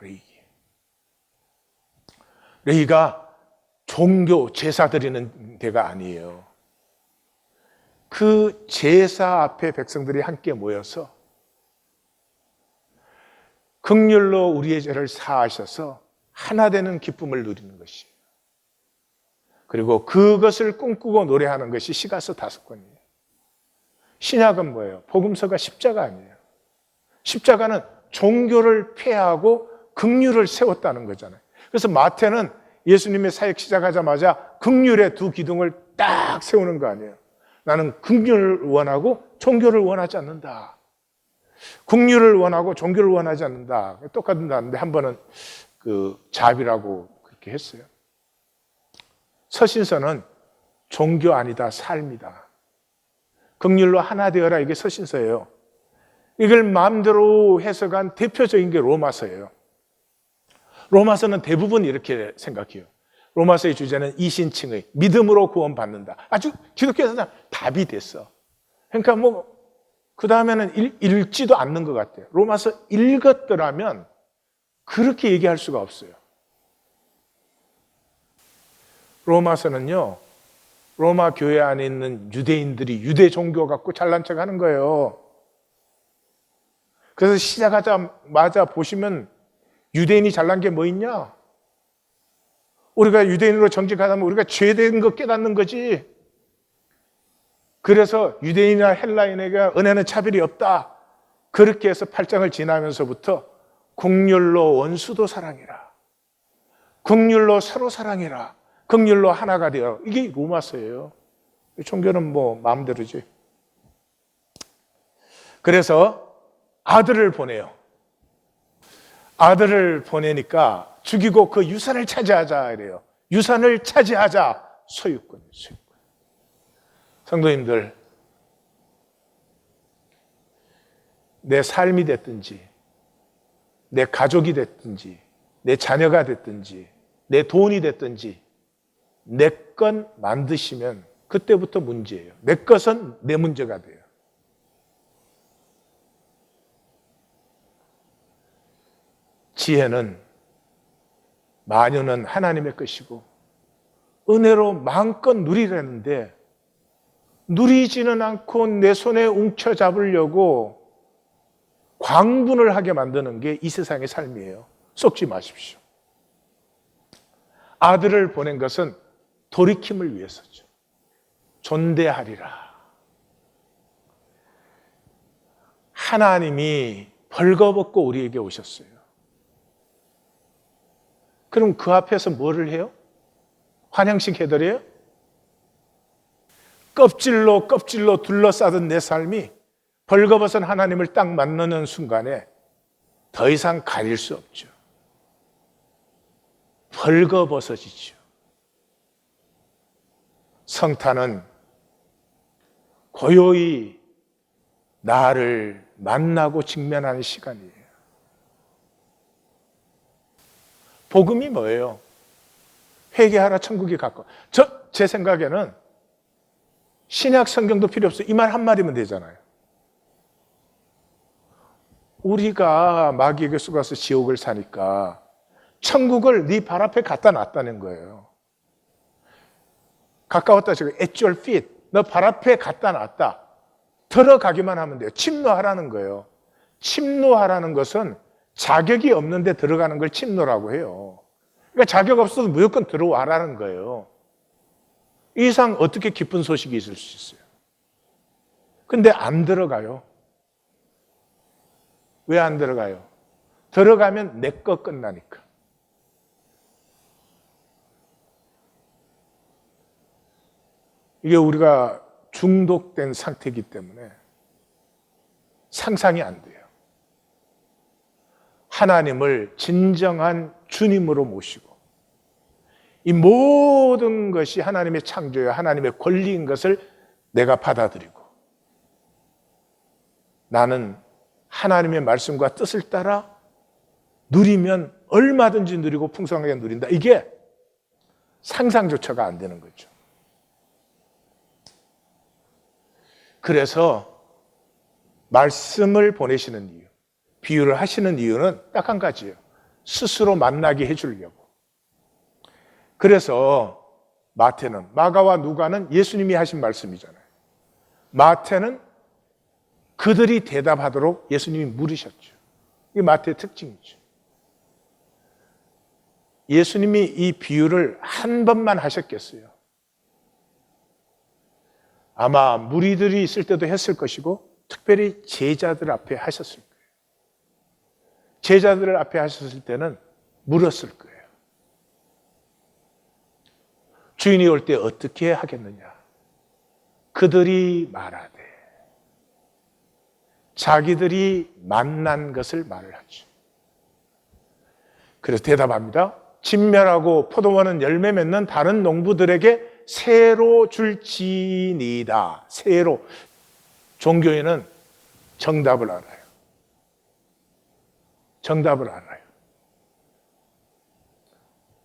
레이기가 종교 제사 드리는 데가 아니에요. 그 제사 앞에 백성들이 함께 모여서 긍휼로 우리의 죄를 사하셔서 하나 되는 기쁨을 누리는 것이에요. 그리고 그것을 꿈꾸고 노래하는 것이 시가서 5권이에요. 신약은 뭐예요? 복음서가 십자가 아니에요. 십자가는 종교를 폐하고 긍휼을 세웠다는 거잖아요. 그래서 마태는 예수님의 사역 시작하자마자 긍휼의 2 기둥을 딱 세우는 거 아니에요. 나는 긍휼을 원하고 종교를 원하지 않는다. 긍휼을 원하고 종교를 원하지 않는다. 똑같은 단어인데 한 번은 그 자비라고 그렇게 했어요. 서신서는 종교 아니다, 삶이다. 긍휼로 하나 되어라, 이게 서신서예요. 이걸 마음대로 해석한 대표적인 게 로마서예요. 로마서는 대부분 이렇게 생각해요. 로마서의 주제는 이신칭의 믿음으로 구원받는다. 아주 기독교에서는 답이 됐어. 그러니까 그 다음에는 읽지도 않는 것 같아요. 로마서 읽었더라면 그렇게 얘기할 수가 없어요. 로마서는요, 로마 교회 안에 있는 유대인들이 유대 종교 갖고 잘난 척 하는 거예요. 그래서 시작하자마자 보시면 유대인이 잘난 게 뭐 있냐? 우리가 유대인으로 정직하다면 우리가 죄된 거 깨닫는 거지. 그래서 유대인이나 헬라인에게 은혜는 차별이 없다. 그렇게 해서 8장을 지나면서부터 긍휼로 원수도 사랑해라. 긍휼로 서로 사랑해라. 긍휼로 하나가 되어. 이게 로마서예요. 종교는 마음대로지. 그래서 아들을 보내요. 아들을 보내니까 죽이고 그 유산을 차지하자 이래요. 유산을 차지하자. 소유권이에요. 소유권. 성도님들, 내 삶이 됐든지 내 가족이 됐든지 내 자녀가 됐든지 내 돈이 됐든지 내 건 만드시면 그때부터 문제예요. 내 것은 내 문제가 돼요. 지혜는, 마녀는 하나님의 것이고 은혜로 마음껏 누리려는데 누리지는 않고 내 손에 움켜잡으려고 광분을 하게 만드는 게 이 세상의 삶이에요. 속지 마십시오. 아들을 보낸 것은 돌이킴을 위해서죠. 존대하리라. 하나님이 벌거벗고 우리에게 오셨어요. 그럼 그 앞에서 뭐를 해요? 환영식 해드려요? 껍질로 둘러싸던 내 삶이 벌거벗은 하나님을 딱 만나는 순간에 더 이상 가릴 수 없죠. 벌거벗어지죠. 성탄은 고요히 나를 만나고 직면하는 시간이에요. 복음이 뭐예요? 회개하라, 천국이 가까워. 제 생각에는 신약 성경도 필요 없어요. 이 말 한마디면 되잖아요. 우리가 마귀에게 속아서 지옥을 사니까 천국을 네 발 앞에 갖다 놨다는 거예요. 가까웠다, 지금 at your feet. 너 발 앞에 갖다 놨다. 들어가기만 하면 돼요. 침노하라는 거예요. 침노하라는 것은 자격이 없는데 들어가는 걸 침노라고 해요. 그러니까 자격 없어도 무조건 들어와라는 거예요. 이 이상 어떻게 기쁜 소식이 있을 수 있어요? 근데 안 들어가요. 왜 안 들어가요? 들어가면 내 거 끝나니까. 이게 우리가 중독된 상태이기 때문에 상상이 안 돼요. 하나님을 진정한 주님으로 모시고 이 모든 것이 하나님의 창조요, 하나님의 권리인 것을 내가 받아들이고 나는 하나님의 말씀과 뜻을 따라 누리면 얼마든지 누리고 풍성하게 누린다. 이게 상상조차가 안 되는 거죠. 그래서 말씀을 보내시는 이유, 비유를 하시는 이유는 딱 한 가지예요. 스스로 만나게 해주려고. 그래서 마태는, 마가와 누가는 예수님이 하신 말씀이잖아요. 마태는 그들이 대답하도록 예수님이 물으셨죠. 이게 마태의 특징이죠. 예수님이 이 비유를 한 번만 하셨겠어요? 아마 무리들이 있을 때도 했을 것이고 특별히 제자들 앞에 하셨을 거예요. 제자들 앞에 하셨을 때는 물었을 거예요. 주인이 올 때 어떻게 하겠느냐? 그들이 말하되 자기들이 만난 것을 말을 하죠. 그래서 대답합니다. 진멸하고 포도원은 열매 맺는 다른 농부들에게 새로 줄지니이다. 새로. 종교인은 정답을 알아요. 정답을 알아요.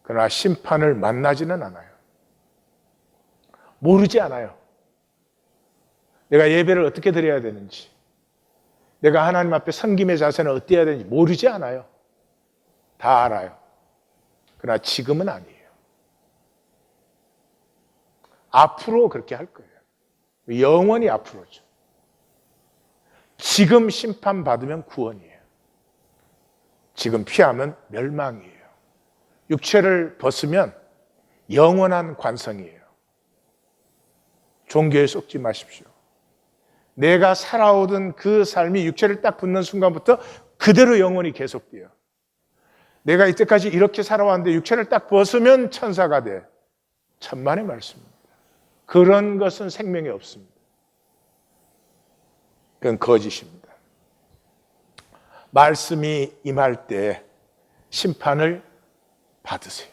그러나 심판을 만나지는 않아요. 모르지 않아요. 내가 예배를 어떻게 드려야 되는지, 내가 하나님 앞에 섬김의 자세는 어떻게 해야 되는지 모르지 않아요. 다 알아요. 그러나 지금은 아니에요. 앞으로 그렇게 할 거예요. 영원히 앞으로죠. 지금 심판받으면 구원이에요. 지금 피하면 멸망이에요. 육체를 벗으면 영원한 관성이에요. 종교에 속지 마십시오. 내가 살아오던 그 삶이 육체를 딱 붙는 순간부터 그대로 영원히 계속돼요. 내가 이때까지 이렇게 살아왔는데 육체를 딱 벗으면 천사가 돼. 천만의 말씀입니다. 그런 것은 생명이 없습니다. 그건 거짓입니다. 말씀이 임할 때 심판을 받으세요.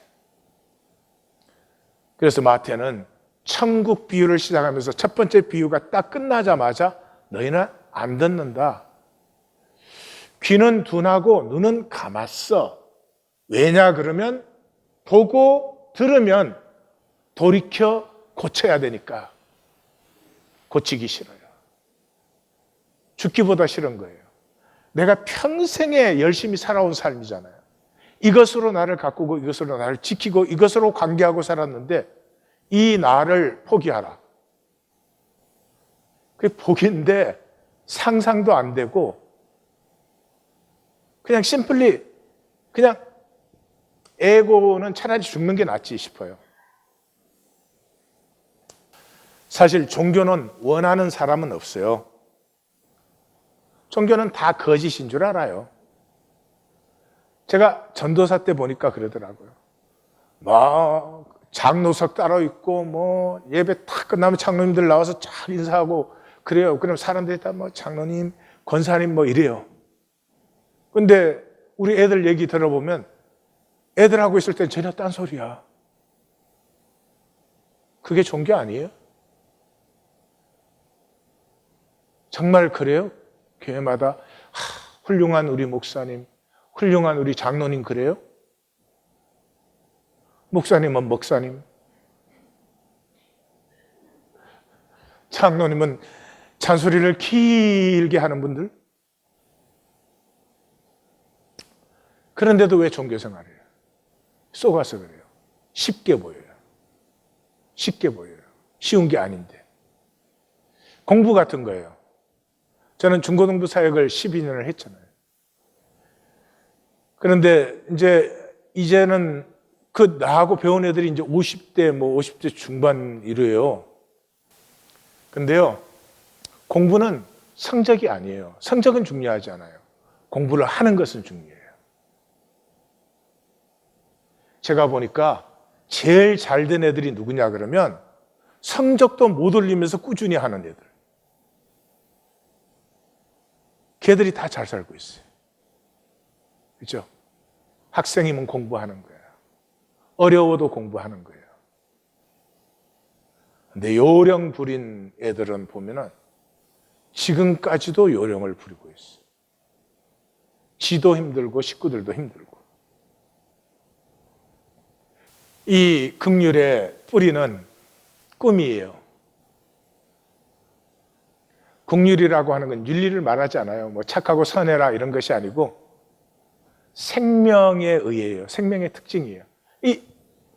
그래서 마태는 천국 비유를 시작하면서 첫 번째 비유가 딱 끝나자마자 너희는 안 듣는다. 귀는 둔하고 눈은 감았어. 왜냐 그러면 보고 들으면 돌이켜 고쳐야 되니까. 고치기 싫어요. 죽기보다 싫은 거예요. 내가 평생에 열심히 살아온 삶이잖아요. 이것으로 나를 가꾸고 이것으로 나를 지키고 이것으로 관계하고 살았는데 이 나를 포기하라. 그게 복인데 상상도 안 되고 그냥 심플리 그냥 에고는 차라리 죽는 게 낫지 싶어요. 사실 종교는 원하는 사람은 없어요. 종교는 다 거짓인 줄 알아요. 제가 전도사 때 보니까 그러더라고요. 막 장로석 따로 있고 뭐 예배 탁 끝나면 장로님들 나와서 잘 인사하고 그래요. 그럼 사람들이 다 뭐 장로님, 권사님 뭐 이래요. 근데 우리 애들 얘기 들어보면 애들하고 있을 땐 전혀 딴 소리야. 그게 종교 아니에요? 정말 그래요? 교회마다 훌륭한 우리 목사님, 훌륭한 우리 장로님 그래요? 목사님은 목사님, 장로님은 잔소리를 길게 하는 분들. 그런데도 왜 종교생활을 해요? 쏘가서 그래요. 쉽게 보여요. 쉽게 보여요. 쉬운 게 아닌데. 공부 같은 거예요. 저는 중고등부 사역을 12년을 했잖아요. 그런데 이제는 그 나하고 배운 애들이 이제 50대 뭐 50대 중반 이래요. 근데요. 공부는 성적이 아니에요. 성적은 중요하지 않아요. 공부를 하는 것은 중요해요. 제가 보니까 제일 잘 된 애들이 누구냐 그러면 성적도 못 올리면서 꾸준히 하는 애들. 걔들이 다 잘 살고 있어요. 그렇죠? 학생이면 공부하는 거예요. 어려워도 공부하는 거예요. 근데 요령 부린 애들은 보면은 지금까지도 요령을 부리고 있어요. 지도 힘들고 식구들도 힘들고. 이 긍휼의 뿌리는 꿈이에요. 긍휼이라고 하는 건 윤리를 말하지 않아요. 뭐 착하고 선해라 이런 것이 아니고 생명에 의해요. 생명의 특징이에요. 이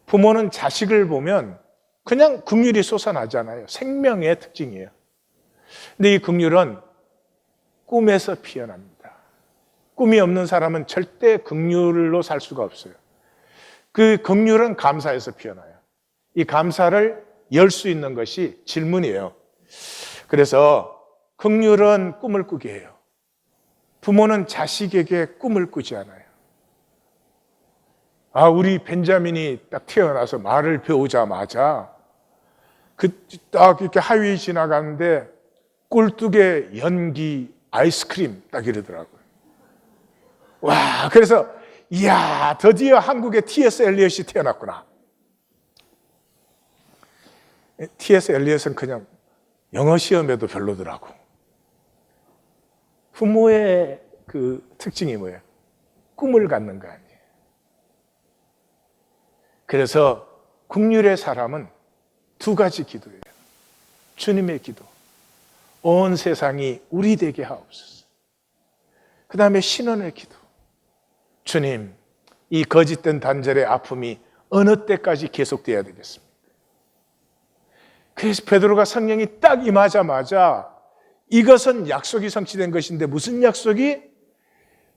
부모는 자식을 보면 그냥 긍휼이 솟아나잖아요. 생명의 특징이에요. 근데 이 긍휼은 꿈에서 피어납니다. 꿈이 없는 사람은 절대 긍휼로 살 수가 없어요. 그 긍휼은 감사에서 피어나요. 이 감사를 열 수 있는 것이 질문이에요. 그래서 긍휼은 꿈을 꾸게 해요. 부모는 자식에게 꿈을 꾸지 않아요. 우리 벤자민이 딱 태어나서 말을 배우자마자 딱 이렇게 하위 지나가는데 꿀뚝에 연기 아이스크림 딱 이러더라고요. 와, 그래서 이야, 드디어 한국에 T.S. 엘리엇이 태어났구나. T.S. 엘리엇은 그냥 영어 시험에도 별로더라고. 부모의 그 특징이 뭐예요? 꿈을 갖는 거 아니에요. 그래서 긍휼의 사람은 두 가지 기도예요. 주님의 기도. 온 세상이 우리 되게 하옵소서. 그 다음에 신원의 기도. 주님, 이 거짓된 단절의 아픔이 어느 때까지 계속돼야 되겠습니까? 그래서 베드로가 성령이 딱 임하자마자 이것은 약속이 성취된 것인데 무슨 약속이?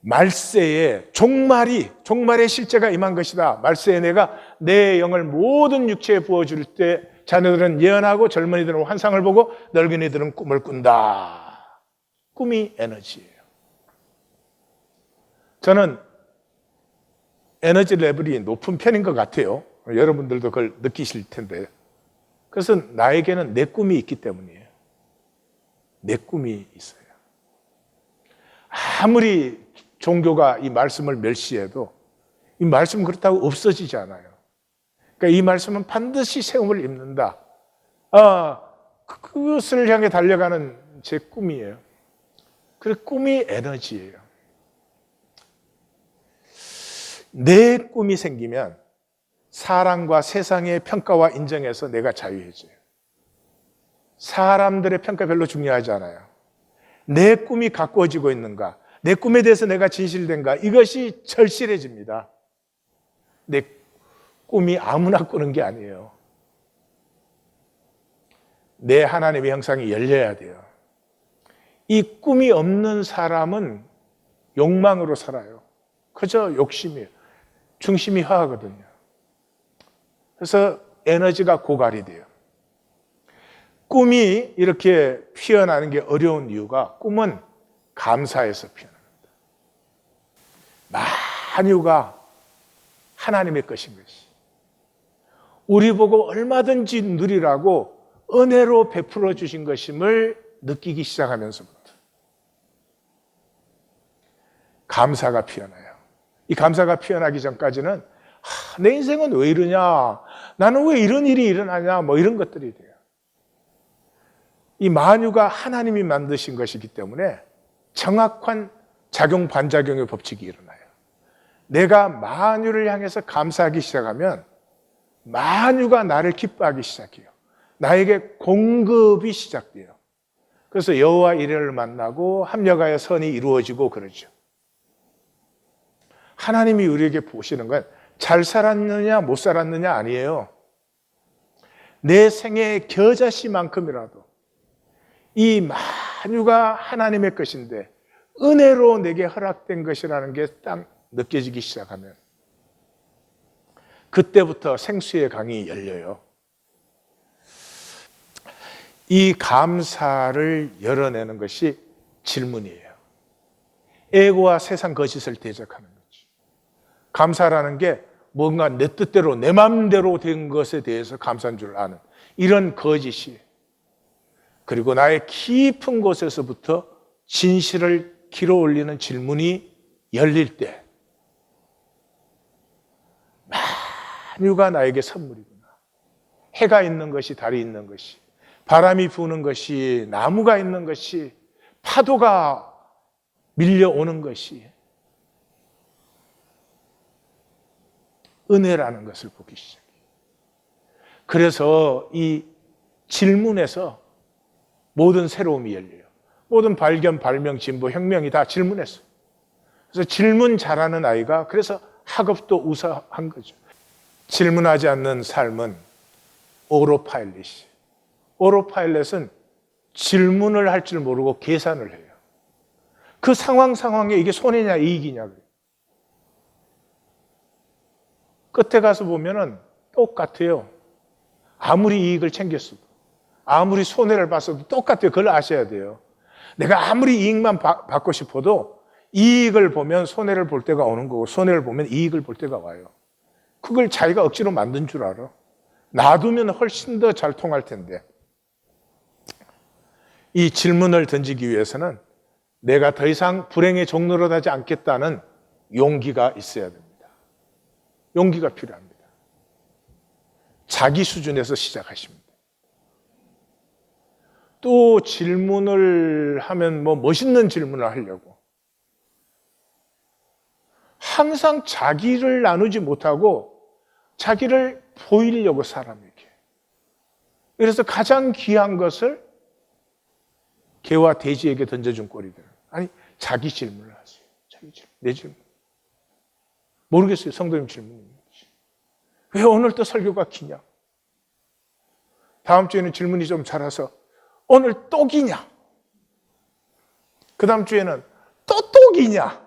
말세에 종말의 실제가 임한 것이다. 말세에 내가 내 영을 모든 육체에 부어줄 때 자녀들은 예언하고 젊은이들은 환상을 보고 늙은이들은 꿈을 꾼다. 꿈이 에너지예요. 저는 에너지 레벨이 높은 편인 것 같아요. 여러분들도 그걸 느끼실 텐데. 그래서 나에게는 내 꿈이 있기 때문이에요. 내 꿈이 있어요. 아무리 종교가 이 말씀을 멸시해도 이 말씀은 그렇다고 없어지지 않아요. 그러니까 이 말씀은 반드시 세움을 입는다. 그것을 향해 달려가는 제 꿈이에요. 그 꿈이 에너지예요. 내 꿈이 생기면 사람과 세상의 평가와 인정에서 내가 자유해져요. 사람들의 평가 별로 중요하지 않아요. 내 꿈이 가꾸어지고 있는가? 내 꿈에 대해서 내가 진실된가? 이것이 절실해집니다. 내 꿈이 아무나 꾸는 게 아니에요. 내 하나님의 형상이 열려야 돼요. 이 꿈이 없는 사람은 욕망으로 살아요. 그저 욕심이에요. 중심이 화하거든요. 그래서 에너지가 고갈이 돼요. 꿈이 이렇게 피어나는 게 어려운 이유가 꿈은 감사에서 피어납니다. 만유가 하나님의 것인 것이. 우리 보고 얼마든지 누리라고 은혜로 베풀어 주신 것임을 느끼기 시작하면서부터 감사가 피어나요. 이 감사가 피어나기 전까지는 내 인생은 왜 이러냐? 나는 왜 이런 일이 일어나냐? 뭐 이런 것들이 돼요. 이 만유가 하나님이 만드신 것이기 때문에 정확한 작용 반작용의 법칙이 일어나요. 내가 만유를 향해서 감사하기 시작하면 만유가 나를 기뻐하기 시작해요. 나에게 공급이 시작돼요. 그래서 여호와 이레를 만나고 합력하여 선이 이루어지고 그러죠. 하나님이 우리에게 보시는 건 잘 살았느냐 못 살았느냐 아니에요. 내 생애의 겨자씨만큼이라도 이 만유가 하나님의 것인데 은혜로 내게 허락된 것이라는 게 딱 느껴지기 시작하면 그때부터 생수의 강이 열려요. 이 감사를 열어내는 것이 질문이에요. 에고와 세상 거짓을 대적하는 거죠. 감사라는 게 뭔가 내 뜻대로 내 마음대로 된 것에 대해서 감사한 줄 아는 이런 거짓이, 그리고 나의 깊은 곳에서부터 진실을 길어 올리는 질문이 열릴 때 만유가 나에게 선물이구나. 해가 있는 것이, 달이 있는 것이, 바람이 부는 것이, 나무가 있는 것이, 파도가 밀려오는 것이 은혜라는 것을 보기 시작해요. 그래서 이 질문에서 모든 새로움이 열려요. 모든 발견, 발명, 진보, 혁명이 다 질문했어요. 그래서 질문 잘하는 아이가 그래서 학업도 우수한 거죠. 질문하지 않는 삶은 오로파일럿이. 오로파일럿은 질문을 할 줄 모르고 계산을 해요. 그 상황에 이게 손해냐 이익이냐. 끝에 가서 보면은 똑같아요. 아무리 이익을 챙겼어도, 아무리 손해를 봤어도 똑같아요. 그걸 아셔야 돼요. 내가 아무리 이익만 받고 싶어도 이익을 보면 손해를 볼 때가 오는 거고, 손해를 보면 이익을 볼 때가 와요. 그걸 자기가 억지로 만든 줄 알아. 놔두면 훨씬 더 잘 통할 텐데. 이 질문을 던지기 위해서는 내가 더 이상 불행의 종로로 가지 않겠다는 용기가 있어야 됩니다. 용기가 필요합니다. 자기 수준에서 시작하십니다. 또 질문을 하면 멋있는 질문을 하려고 항상 자기를 나누지 못하고 자기를 보이려고 사람에게. 그래서 가장 귀한 것을 개와 돼지에게 던져준 꼴이들. 아니, 자기 질문을 하세요. 자기 질문, 내 질문. 모르겠어요. 성도님 질문입니다. 왜 오늘 또 설교가 기냐? 다음 주에는 질문이 좀 자라서 오늘 또 기냐? 그 다음 주에는 또 기냐?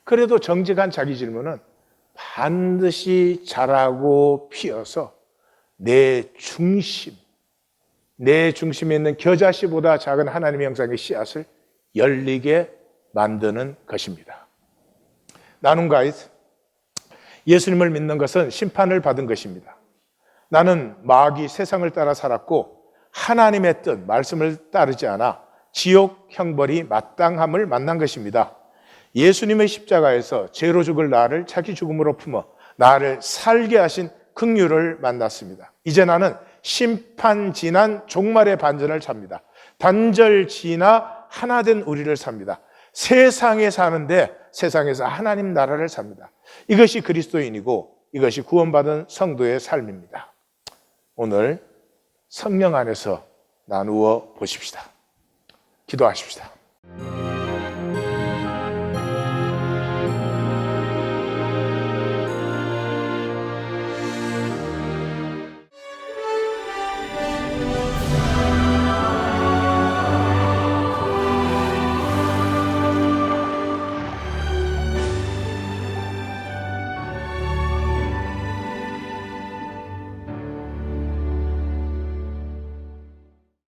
그래도 정직한 자기 질문은 반드시 자라고 피어서 내 중심에 있는 겨자씨보다 작은 하나님의 형상의 씨앗을 열리게 만드는 것입니다. 나눔 가이드. 예수님을 믿는 것은 심판을 받은 것입니다. 나는 마귀 세상을 따라 살았고 하나님의 뜻, 말씀을 따르지 않아 지옥 형벌이 마땅함을 만난 것입니다. 예수님의 십자가에서 죄로 죽을 나를 자기 죽음으로 품어 나를 살게 하신 긍휼을 만났습니다. 이제 나는 심판 지난 종말의 반전을 삽니다. 단절 지나 하나 된 우리를 삽니다. 세상에 사는데 세상에서 하나님 나라를 삽니다. 이것이 그리스도인이고 이것이 구원받은 성도의 삶입니다. 오늘 성령 안에서 나누어 보십시다. 기도하십시다.